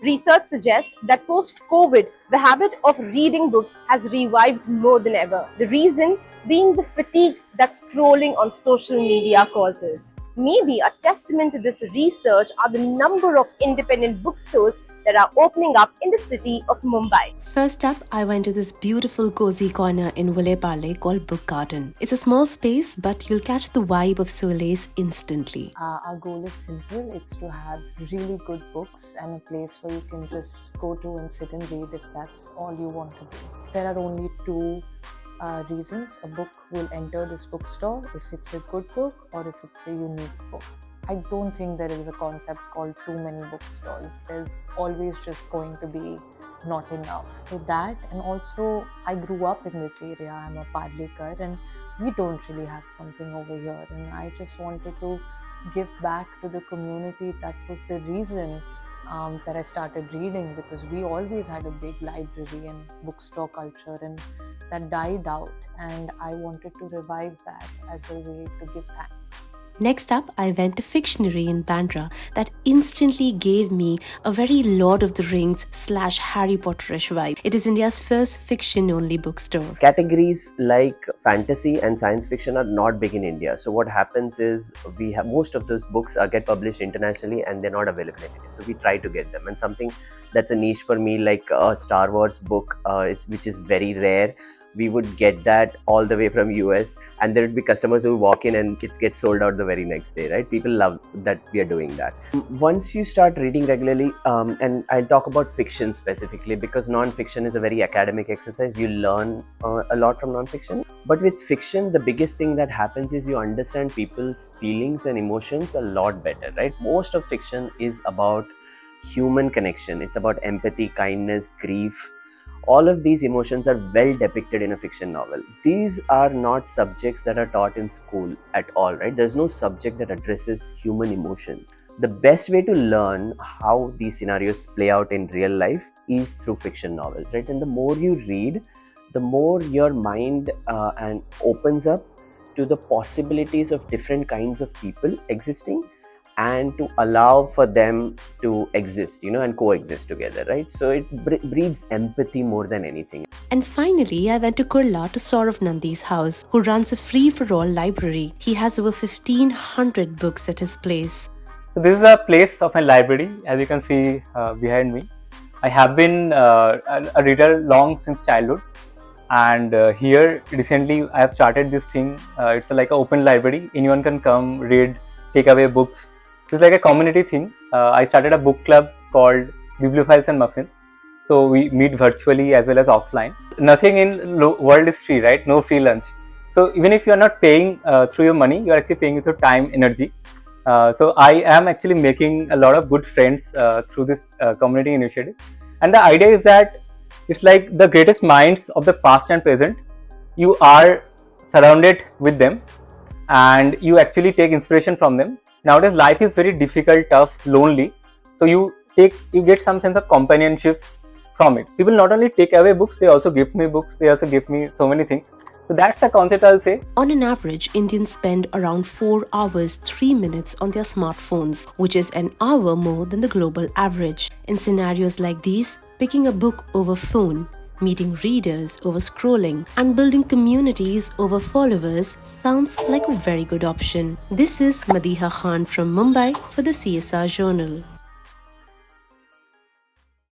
Research suggests that post-COVID, the habit of reading books has revived more than ever. The reason being the fatigue that scrolling on social media causes. Maybe a testament to this research are the number of independent bookstores that are opening up in the city of Mumbai. First up, I went to this beautiful cozy corner in Mumbai called Book Garden. It's a small space, but you'll catch the vibe of Soleil's instantly. Our goal is simple. It's to have really good books and a place where you can just go to and sit and read if that's all you want to do. There are only two reasons a book will enter this bookstore: if it's a good book or if it's a unique book. I don't think there is a concept called too many bookstores. There's always just going to be not enough. So that, and also I grew up in this area. I'm a Padlikar and we don't really have something over here, and I just wanted to give back to the community. That was the reason that I started reading, because we always had a big library and bookstore culture, and that died out, and I wanted to revive that as a way to give thanks. Next up, I went to Fictionary in Bandra that instantly gave me a very Lord of the Rings / Harry Potterish vibe. It is India's first fiction-only bookstore. Categories like fantasy and science fiction are not big in India. So what happens is we have most of those books get published internationally and they're not available in India. So we try to get them. And something that's a niche for me, like a Star Wars book, which is very rare. We would get that all the way from US, and there would be customers who walk in and it gets sold out the very next day, right? People love that we are doing that. Once you start reading regularly, and I'll talk about fiction specifically because non-fiction is a very academic exercise. You learn a lot from non-fiction. But with fiction, the biggest thing that happens is you understand people's feelings and emotions a lot better, right? Most of fiction is about human connection. It's about empathy, kindness, grief. All of these emotions are well depicted in a fiction novel. These are not subjects that are taught in school at all, right? There's no subject that addresses human emotions. The best way to learn how these scenarios play out in real life is through fiction novels, right? And the more you read, the more your mind and opens up to the possibilities of different kinds of people existing, and to allow for them to exist, and coexist together, right? So it breeds empathy more than anything. And finally, I went to Kurla to Saurav Nandi's house, who runs a free-for-all library. He has over 1,500 books at his place. So this is a place of my library, as you can see behind me. I have been a reader long since childhood, and here recently I have started this thing. It's like an open library. Anyone can come, read, take away books. It's like a community thing. I started a book club called Bibliophiles and Muffins. So we meet virtually as well as offline. Nothing in world is free, right? No free lunch. So even if you are not paying through your money, you are actually paying with your time, energy. So I am actually making a lot of good friends through this community initiative. And the idea is that it's like the greatest minds of the past and present. You are surrounded with them and you actually take inspiration from them. Nowadays, life is very difficult, tough, lonely. So you get some sense of companionship from it. People not only take away books, they also give me books. They also give me so many things. So that's the concept, I'll say. On an average, Indians spend around 4 hours, 3 minutes on their smartphones, which is an hour more than the global average. In scenarios like these, picking a book over phone, meeting readers over scrolling, and building communities over followers sounds like a very good option. This is Madiha Khan from Mumbai for the CSR Journal.